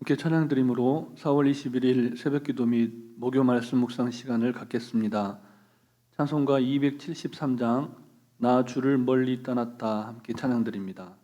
함께 찬양 드림으로 4월 21일 새벽기도 및 목요 말씀 묵상 시간을 갖겠습니다. 찬송가 273장 나 주를 멀리 떠났다 함께 찬양 드립니다.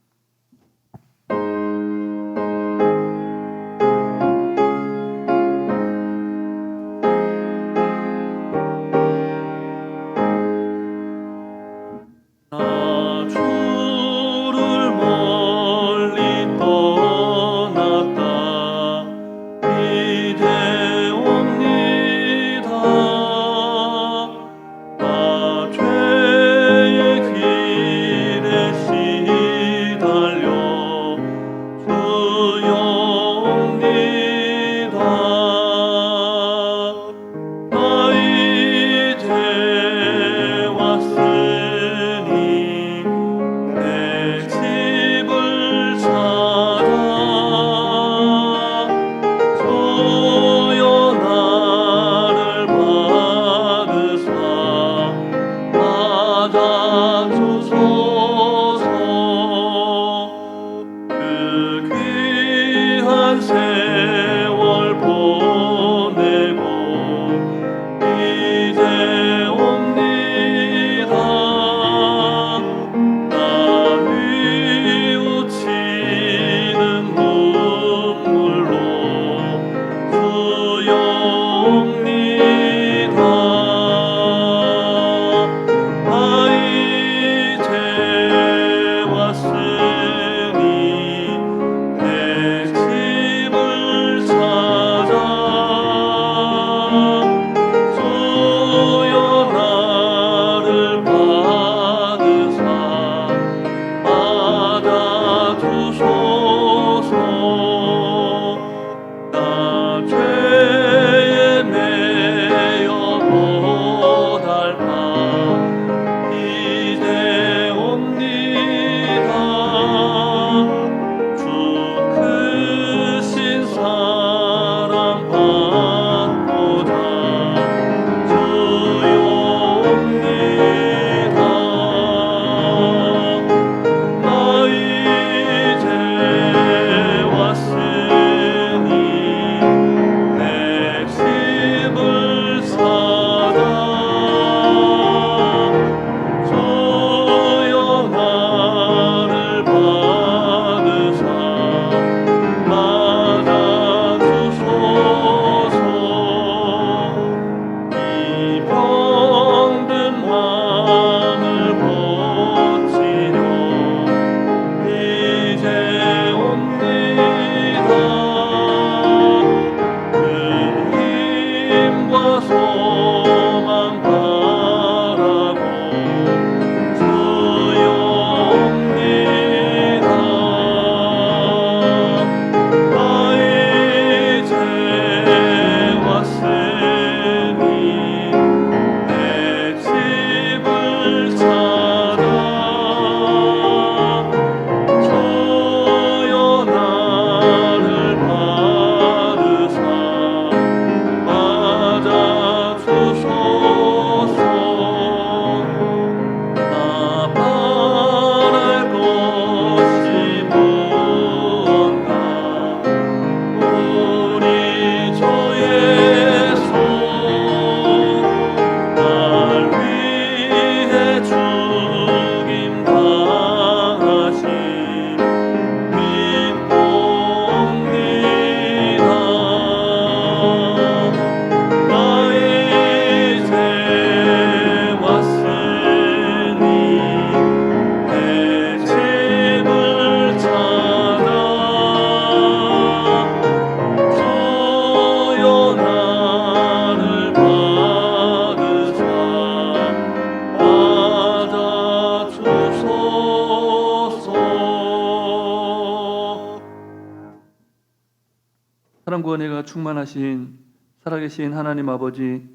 사랑과 은혜가 충만하신 살아계신 하나님 아버지,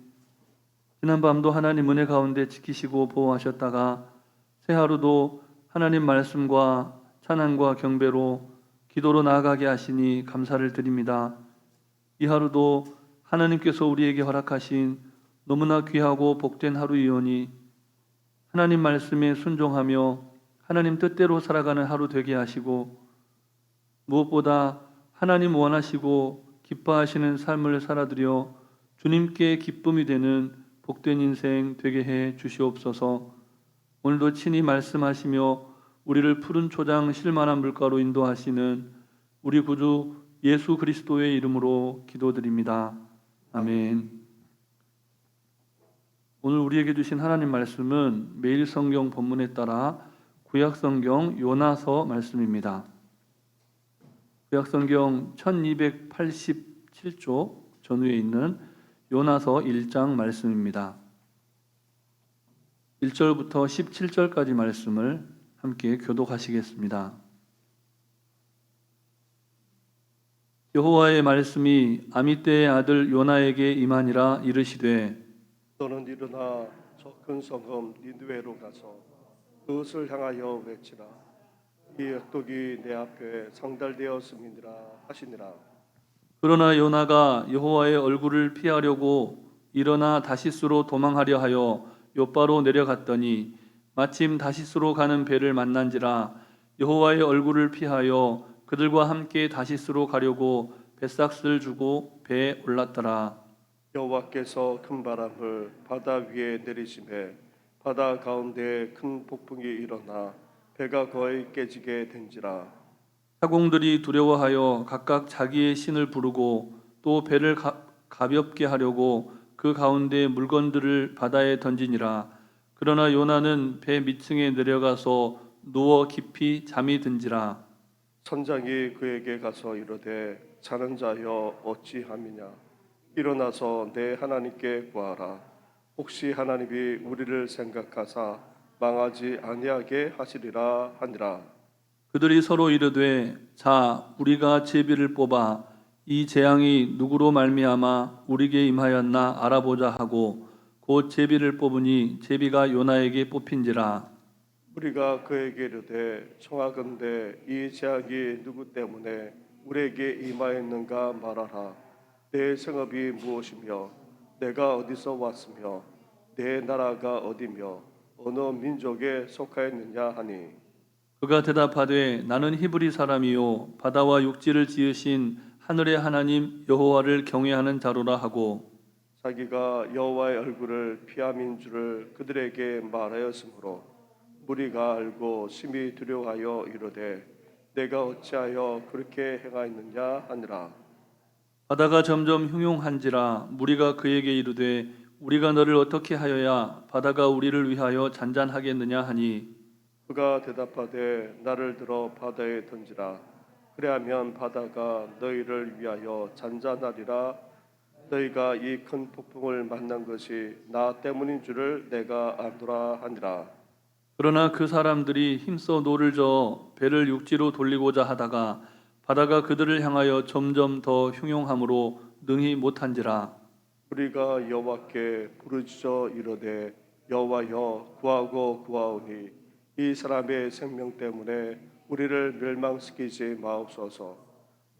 지난 밤도 하나님 은혜 가운데 지키시고 보호하셨다가 새 하루도 하나님 말씀과 찬양과 경배로 기도로 나아가게 하시니 감사를 드립니다. 이 하루도 하나님께서 우리에게 허락하신 너무나 귀하고 복된 하루이오니 하나님 말씀에 순종하며 하나님 뜻대로 살아가는 하루 되게 하시고 무엇보다 하나님 원하시고 기뻐하시는 삶을 살아드려 주님께 기쁨이 되는 복된 인생 되게 해 주시옵소서. 오늘도 친히 말씀하시며 우리를 푸른 초장 실만한 물가로 인도하시는 우리 구주 예수 그리스도의 이름으로 기도드립니다. 아멘. 오늘 우리에게 주신 하나님 말씀은 매일 성경 본문에 따라 구약 성경 요나서 말씀입니다. 구약 성경 1287쪽 전후에 있는 요나서 1장 말씀입니다. 1절부터 17절까지 말씀을 함께 교독하시겠습니다. 여호와의 말씀이 아미떼의 아들 요나에게 임하니라. 이르시되 너는 일어나 저 큰 성읍 니느웨로 가서 그것을 향하여 외치라. 이 악독이 내 앞에 상달되었음이니라 하시니라. 그러나 요나가 여호와의 얼굴을 피하려고 일어나 다시스로 도망하려 하여 욥바로 내려갔더니 마침 다시스로 가는 배를 만난지라. 여호와의 얼굴을 피하여 그들과 함께 다시스로 가려고 뱃삭을 주고 배에 올랐더라. 여호와께서 큰 바람을 바다 위에 내리심에 바다 가운데 큰 폭풍이 일어나 배가 거의 깨지게 된지라. 사공들이 두려워하여 각각 자기의 신을 부르고 또 배를 가볍게 하려고 그 가운데 물건들을 바다에 던지니라. 그러나 요나는 배 밑층에 내려가서 누워 깊이 잠이 든지라. 선장이 그에게 가서 이르되 자는 자여 어찌함이냐. 일어나서 내 하나님께 구하라. 혹시 하나님이 우리를 생각하사 망하지 아니하게 하시리라 하니라. 그들이 서로 이르되 자 우리가 제비를 뽑아 이 재앙이 누구로 말미암아 우리에게 임하였나 알아보자 하고 곧 제비를 뽑으니 제비가 요나에게 뽑힌지라. 우리가 그에게 이르되 청하건대 이 재앙이 누구 때문에 우리에게 임하였는가 말하라. 내 성읍이 무엇이며 내가 어디서 왔으며 내 나라가 어디며 어느 민족에 속하였느냐 하니 그가 대답하되 나는 히브리 사람이요 바다와 육지를 지으신 하늘의 하나님 여호와를 경외하는 자로라 하고 자기가 여호와의 얼굴을 피함인 줄을 그들에게 말하였으므로 무리가 알고 심히 두려워하여 이르되 내가 어찌하여 그렇게 행하였느냐 하니라. 바다가 점점 흉흉한지라. 무리가 그에게 이르되 우리가 너를 어떻게 하여야 바다가 우리를 위하여 잔잔하겠느냐 하니 그가 대답하되 나를 들어 바다에 던지라. 그래하면 바다가 너희를 위하여 잔잔하리라. 너희가 이 큰 폭풍을 만난 것이 나 때문인 줄을 내가 아노라 하니라. 그러나 그 사람들이 힘써 노를 저어 배를 육지로 돌리고자 하다가 바다가 그들을 향하여 점점 더 흉흉함으로 능히 못한지라. 우리가 여호와께 부르짖어 이르되 여호와여 구하고 구하오니 이 사람의 생명 때문에 우리를 멸망시키지 마옵소서.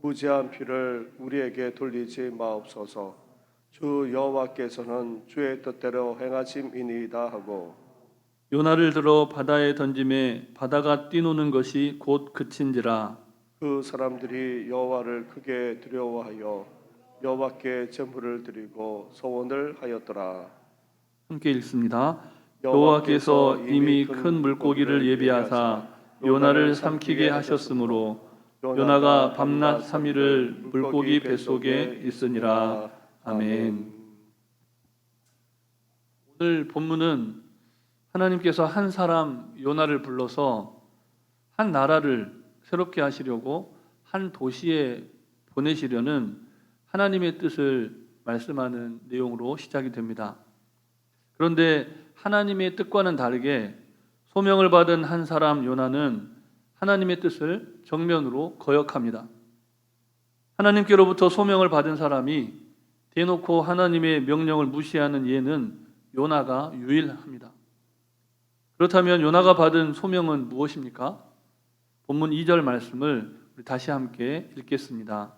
무지한 피를 우리에게 돌리지 마옵소서. 주 여호와께서는 주의 뜻대로 행하심이니이다 하고 요나를 들어 바다에 던짐에 바다가 뛰노는 것이 곧 그친지라. 그 사람들이 여호와를 크게 두려워하여 여호와께 제물을 드리고 소원을 하였더라. 함께 읽습니다. 여호와께서 이미 큰 물고기를 예비하사 요나를 삼키게 하셨으므로 요나가 밤낮 3일을 물고기 뱃속에 있으니라. 아멘. 오늘 본문은 하나님께서 한 사람 요나를 불러서 한 나라를 새롭게 하시려고 한 도시에 보내시려는 하나님의 뜻을 말씀하는 내용으로 시작이 됩니다. 그런데 하나님의 뜻과는 다르게 소명을 받은 한 사람 요나는 하나님의 뜻을 정면으로 거역합니다. 하나님께로부터 소명을 받은 사람이 대놓고 하나님의 명령을 무시하는 예는 요나가 유일합니다. 그렇다면 요나가 받은 소명은 무엇입니까? 본문 2절 말씀을 우리 다시 함께 읽겠습니다.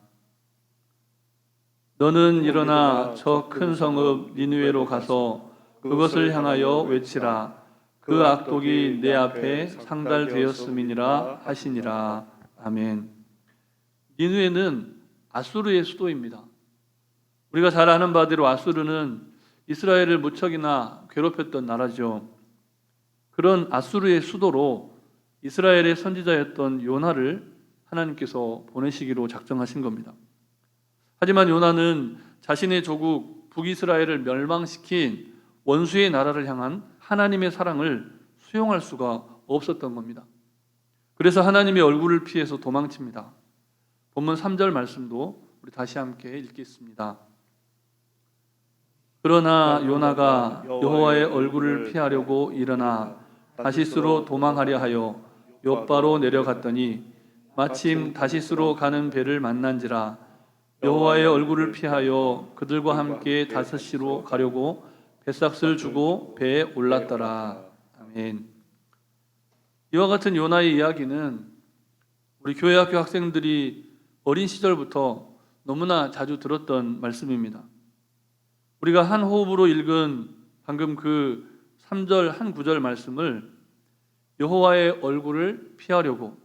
너는 일어나 저 큰 성읍 니느웨로 가서 그것을 향하여 외치라. 그 악독이 내 앞에 상달되었음이니라 하시니라. 아멘. 니누에는 아수르의 수도입니다. 우리가 잘 아는 바대로 아수르는 이스라엘을 무척이나 괴롭혔던 나라죠. 그런 아수르의 수도로 이스라엘의 선지자였던 요나를 하나님께서 보내시기로 작정하신 겁니다. 하지만 요나는 자신의 조국 북이스라엘을 멸망시킨 원수의 나라를 향한 하나님의 사랑을 수용할 수가 없었던 겁니다. 그래서 하나님의 얼굴을 피해서 도망칩니다. 본문 3절 말씀도 우리 다시 함께 읽겠습니다. 그러나 요나가 여호와의 얼굴을 피하려고 일어나 다시스로 도망하려 하여 욥바로 내려갔더니 마침 다시스로 가는 배를 만난지라. 여호와의 얼굴을 피하여 그들과 함께 다시스로 가려고 뱃삭을 주고 배에 올랐더라. 아멘. 이와 같은 요나의 이야기는 우리 교회학교 학생들이 어린 시절부터 너무나 자주 들었던 말씀입니다. 우리가 한 호흡으로 읽은 방금 그 3절 한 구절 말씀을 여호와의 얼굴을 피하려고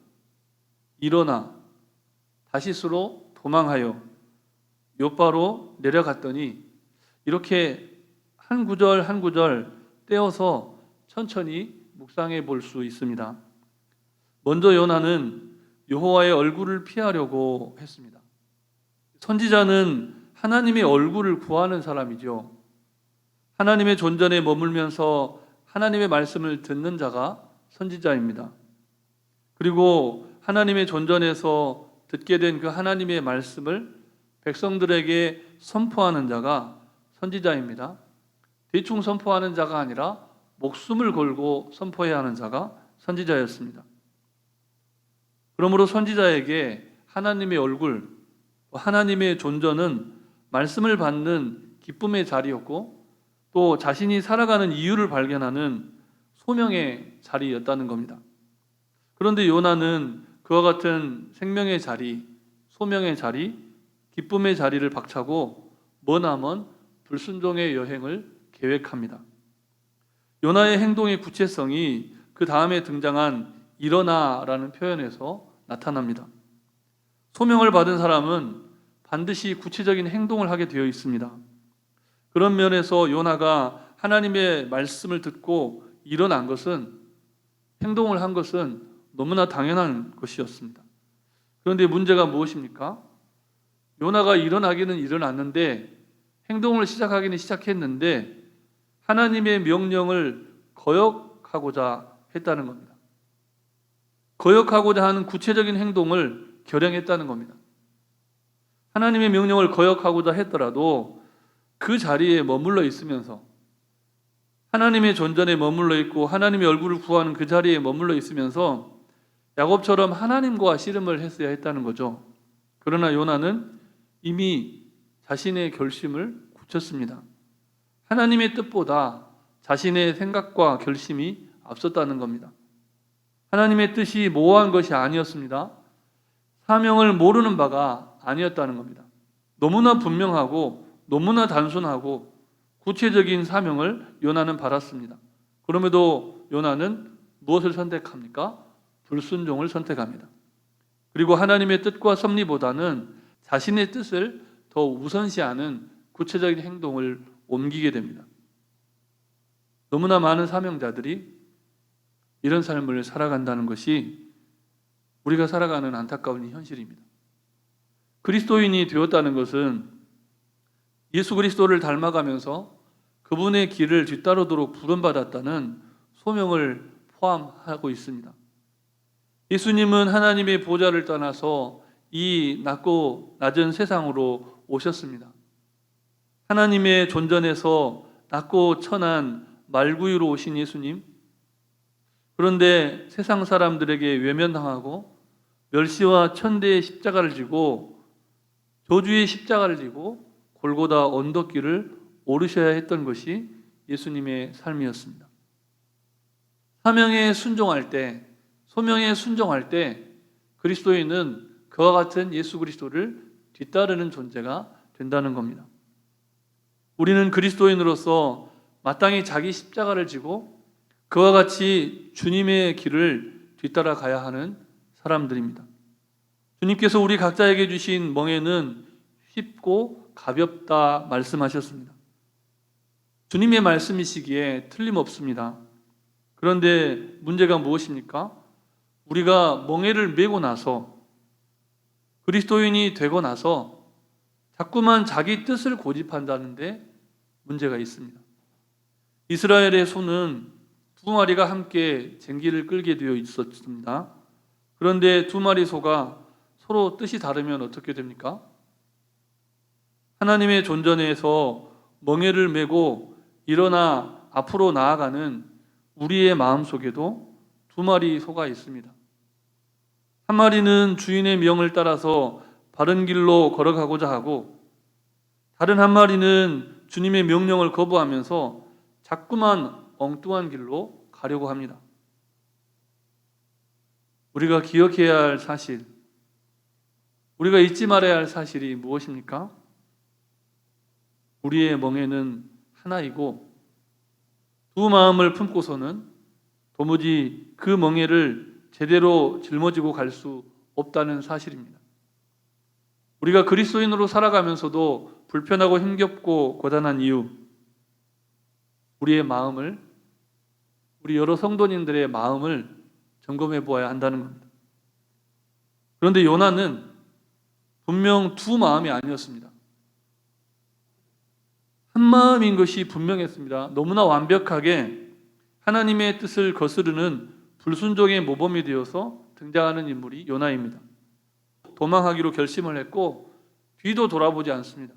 일어나 다시스로 도망하여 욥바로 내려갔더니, 이렇게 한 구절 한 구절 떼어서 천천히 묵상해 볼 수 있습니다. 먼저 요나는 여호와의 얼굴을 피하려고 했습니다. 선지자는 하나님의 얼굴을 구하는 사람이죠. 하나님의 존전에 머물면서 하나님의 말씀을 듣는 자가 선지자입니다. 그리고 하나님의 존전에서 듣게 된 그 하나님의 말씀을 백성들에게 선포하는 자가 선지자입니다. 대충 선포하는 자가 아니라 목숨을 걸고 선포해야 하는 자가 선지자였습니다. 그러므로 선지자에게 하나님의 얼굴, 하나님의 존전은 말씀을 받는 기쁨의 자리였고, 또 자신이 살아가는 이유를 발견하는 소명의 자리였다는 겁니다. 그런데 요나는 그와 같은 생명의 자리, 소명의 자리, 기쁨의 자리를 박차고 머나먼 불순종의 여행을 계획합니다. 요나의 행동의 구체성이 그 다음에 등장한 일어나라는 표현에서 나타납니다. 소명을 받은 사람은 반드시 구체적인 행동을 하게 되어 있습니다. 그런 면에서 요나가 하나님의 말씀을 듣고 일어난 것은, 행동을 한 것은 너무나 당연한 것이었습니다. 그런데 문제가 무엇입니까? 요나가 일어나기는 일어났는데, 행동을 시작하기는 시작했는데 하나님의 명령을 거역하고자 했다는 겁니다. 거역하고자 하는 구체적인 행동을 결행했다는 겁니다. 하나님의 명령을 거역하고자 했더라도 그 자리에 머물러 있으면서, 하나님의 존전에 머물러 있고 하나님의 얼굴을 구하는 그 자리에 머물러 있으면서 야곱처럼 하나님과 씨름을 했어야 했다는 거죠. 그러나 요나는 이미 자신의 결심을 굳혔습니다. 하나님의 뜻보다 자신의 생각과 결심이 앞섰다는 겁니다. 하나님의 뜻이 모호한 것이 아니었습니다. 사명을 모르는 바가 아니었다는 겁니다. 너무나 분명하고 너무나 단순하고 구체적인 사명을 요나는 받았습니다. 그럼에도 요나는 무엇을 선택합니까? 불순종을 선택합니다. 그리고 하나님의 뜻과 섭리보다는 자신의 뜻을 더 우선시하는 구체적인 행동을 옮기게 됩니다. 너무나 많은 사명자들이 이런 삶을 살아간다는 것이 우리가 살아가는 안타까운 현실입니다. 그리스도인이 되었다는 것은 예수 그리스도를 닮아가면서 그분의 길을 뒤따르도록 부름받았다는 소명을 포함하고 있습니다. 예수님은 하나님의 보좌를 떠나서 이 낮고 낮은 세상으로 오셨습니다. 하나님의 존전에서 낮고 천한 말구유로 오신 예수님, 그런데 세상 사람들에게 외면당하고 멸시와 천대의 십자가를 지고 저주의 십자가를 지고 골고다 언덕길을 오르셔야 했던 것이 예수님의 삶이었습니다. 사명에 순종할 때, 소명에 순종할 때 그리스도인은 그와 같은 예수 그리스도를 뒤따르는 존재가 된다는 겁니다. 우리는 그리스도인으로서 마땅히 자기 십자가를 지고 그와 같이 주님의 길을 뒤따라 가야 하는 사람들입니다. 주님께서 우리 각자에게 주신 멍에는 쉽고 가볍다 말씀하셨습니다. 주님의 말씀이시기에 틀림없습니다. 그런데 문제가 무엇입니까? 우리가 멍에를 메고 나서 그리스도인이 되고 나서 자꾸만 자기 뜻을 고집한다는데 문제가 있습니다. 이스라엘의 소는 두 마리가 함께 쟁기를 끌게 되어 있었습니다. 그런데 두 마리 소가 서로 뜻이 다르면 어떻게 됩니까? 하나님의 존전에서 멍에를 메고 일어나 앞으로 나아가는 우리의 마음속에도 두 마리 소가 있습니다. 한 마리는 주인의 명을 따라서 바른 길로 걸어가고자 하고, 다른 한 마리는 주님의 명령을 거부하면서 자꾸만 엉뚱한 길로 가려고 합니다. 우리가 기억해야 할 사실, 우리가 잊지 말아야 할 사실이 무엇입니까? 우리의 멍에는 하나이고 두 마음을 품고서는 도무지 그 멍에를 제대로 짊어지고 갈 수 없다는 사실입니다. 우리가 그리스도인으로 살아가면서도 불편하고 힘겹고 고단한 이유, 우리의 마음을, 우리 여러 성도님들의 마음을 점검해 보아야 한다는 겁니다. 그런데 요나는 분명 두 마음이 아니었습니다. 한 마음인 것이 분명했습니다. 너무나 완벽하게 하나님의 뜻을 거스르는 불순종의 모범이 되어서 등장하는 인물이 요나입니다. 도망하기로 결심을 했고 뒤도 돌아보지 않습니다.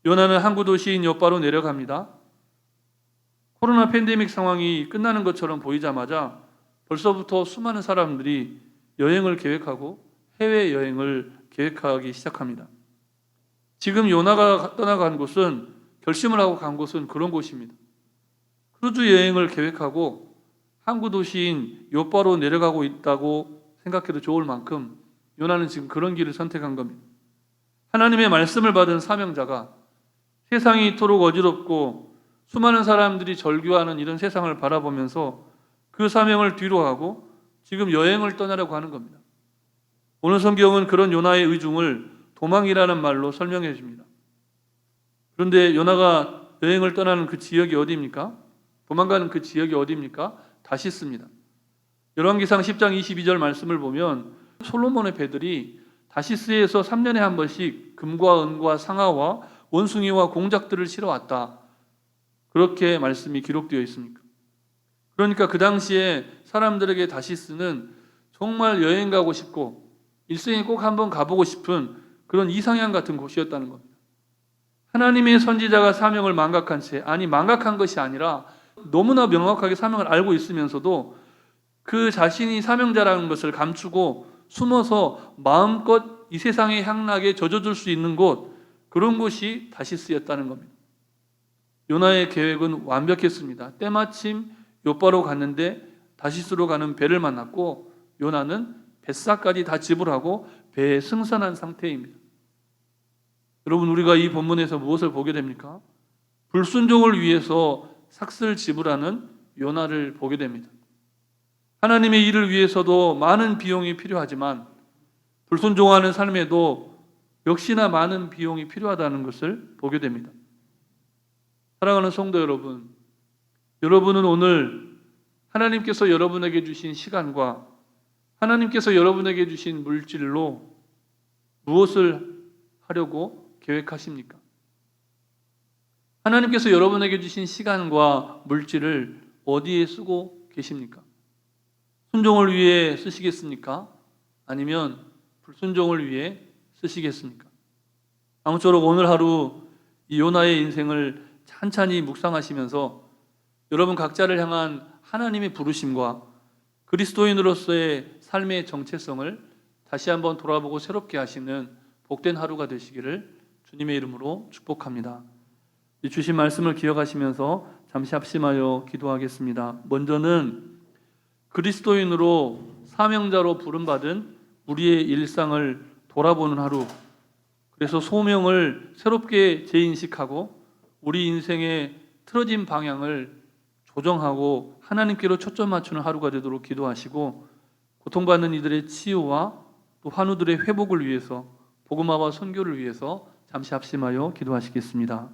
요나는 항구 도시인 요바로 내려갑니다. 코로나 팬데믹 상황이 끝나는 것처럼 보이자마자 벌써부터 수많은 사람들이 여행을 계획하고 해외여행을 계획하기 시작합니다. 지금 요나가 떠나간 곳은, 결심을 하고 간 곳은 그런 곳입니다. 크루즈 여행을 계획하고 항구 도시인 요바로 내려가고 있다고 생각해도 좋을 만큼 요나는 지금 그런 길을 선택한 겁니다. 하나님의 말씀을 받은 사명자가 세상이 이토록 어지럽고 수많은 사람들이 절규하는 이런 세상을 바라보면서 그 사명을 뒤로 하고 지금 여행을 떠나려고 하는 겁니다. 오늘 성경은 그런 요나의 의중을 도망이라는 말로 설명해 줍니다. 그런데 요나가 여행을 떠나는 그 지역이 어디입니까? 도망가는 그 지역이 어디입니까? 다시스입니다. 열왕기상 10장 22절 말씀을 보면 솔로몬의 배들이 다시스에서 3년에 한 번씩 금과 은과 상아와 원숭이와 공작들을 실어 왔다. 그렇게 말씀이 기록되어 있습니까? 그러니까 그 당시에 사람들에게 다시스는 정말 여행 가고 싶고 일생에 꼭 한번 가보고 싶은 그런 이상향 같은 곳이었다는 겁니다. 하나님의 선지자가 사명을 망각한 채, 아니 망각한 것이 아니라 너무나 명확하게 사명을 알고 있으면서도 그 자신이 사명자라는 것을 감추고 숨어서 마음껏 이 세상의 향락에 젖어들 수 있는 곳, 그런 곳이 다시스였다는 겁니다. 요나의 계획은 완벽했습니다. 때마침 요바로 갔는데 다시스로 가는 배를 만났고 요나는 뱃사까지 다 지불하고 배에 승선한 상태입니다. 여러분, 우리가 이 본문에서 무엇을 보게 됩니까? 불순종을 위해서 삭슬 지불하는 요나를 보게 됩니다. 하나님의 일을 위해서도 많은 비용이 필요하지만 불순종하는 삶에도 역시나 많은 비용이 필요하다는 것을 보게 됩니다. 사랑하는 성도 여러분, 여러분은 오늘 하나님께서 여러분에게 주신 시간과 하나님께서 여러분에게 주신 물질로 무엇을 하려고 계획하십니까? 하나님께서 여러분에게 주신 시간과 물질을 어디에 쓰고 계십니까? 순종을 위해 쓰시겠습니까? 아니면 불순종을 위해 쓰시겠습니까? 아무쪼록 오늘 하루 이 요나의 인생을 찬찬히 묵상하시면서 여러분 각자를 향한 하나님의 부르심과 그리스도인으로서의 삶의 정체성을 다시 한번 돌아보고 새롭게 하시는 복된 하루가 되시기를 주님의 이름으로 축복합니다. 이 주신 말씀을 기억하시면서 잠시 합심하여 기도하겠습니다. 먼저는 그리스도인으로 사명자로 부름받은 우리의 일상을 돌아보는 하루, 그래서 소명을 새롭게 재인식하고 우리 인생의 틀어진 방향을 조정하고 하나님께로 초점 맞추는 하루가 되도록 기도하시고, 고통받는 이들의 치유와 또 환우들의 회복을 위해서 복음화와 선교를 위해서 잠시 합심하여 기도하시겠습니다.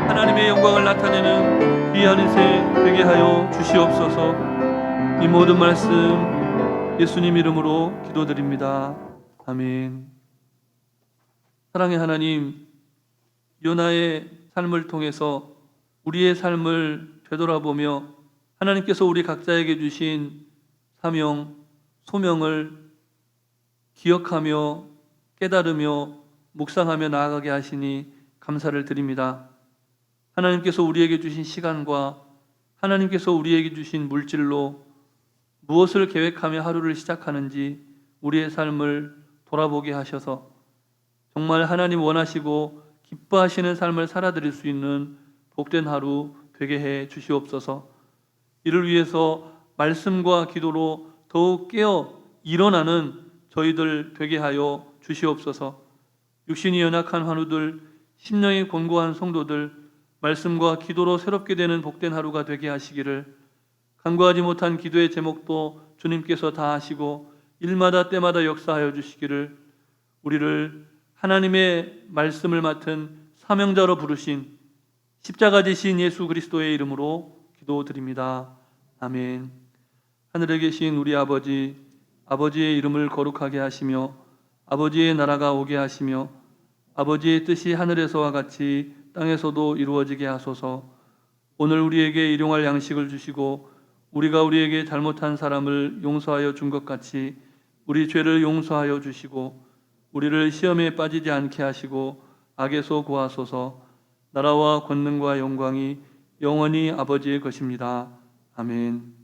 하나님의 영광을 나타내는 귀한 인생 되게 하여 주시옵소서. 이 모든 말씀 예수님 이름으로 기도드립니다. 아멘. 사랑의 하나님, 요나의 삶을 통해서 우리의 삶을 되돌아보며 하나님께서 우리 각자에게 주신 사명, 소명을 기억하며 깨달으며 묵상하며 나아가게 하시니 감사를 드립니다. 하나님께서 우리에게 주신 시간과 하나님께서 우리에게 주신 물질로 무엇을 계획하며 하루를 시작하는지 우리의 삶을 돌아보게 하셔서 정말 하나님 원하시고 기뻐하시는 삶을 살아드릴 수 있는 복된 하루 되게 해 주시옵소서. 이를 위해서 말씀과 기도로 더욱 깨어 일어나는 저희들 되게 하여 주시옵소서. 육신이 연약한 환우들, 심령이 곤고한 성도들, 말씀과 기도로 새롭게 되는 복된 하루가 되게 하시기를, 간구하지 못한 기도의 제목도 주님께서 다 하시고 일마다 때마다 역사하여 주시기를, 우리를 하나님의 말씀을 맡은 사명자로 부르신 십자가 지신 예수 그리스도의 이름으로 기도드립니다. 아멘. 하늘에 계신 우리 아버지, 아버지의 이름을 거룩하게 하시며 아버지의 나라가 오게 하시며 아버지의 뜻이 하늘에서와 같이 땅에서도 이루어지게 하소서. 오늘 우리에게 일용할 양식을 주시고 우리가 우리에게 잘못한 사람을 용서하여 준 것 같이 우리 죄를 용서하여 주시고 우리를 시험에 빠지지 않게 하시고 악에서 구하소서. 나라와 권능과 영광이 영원히 아버지의 것입니다. 아멘.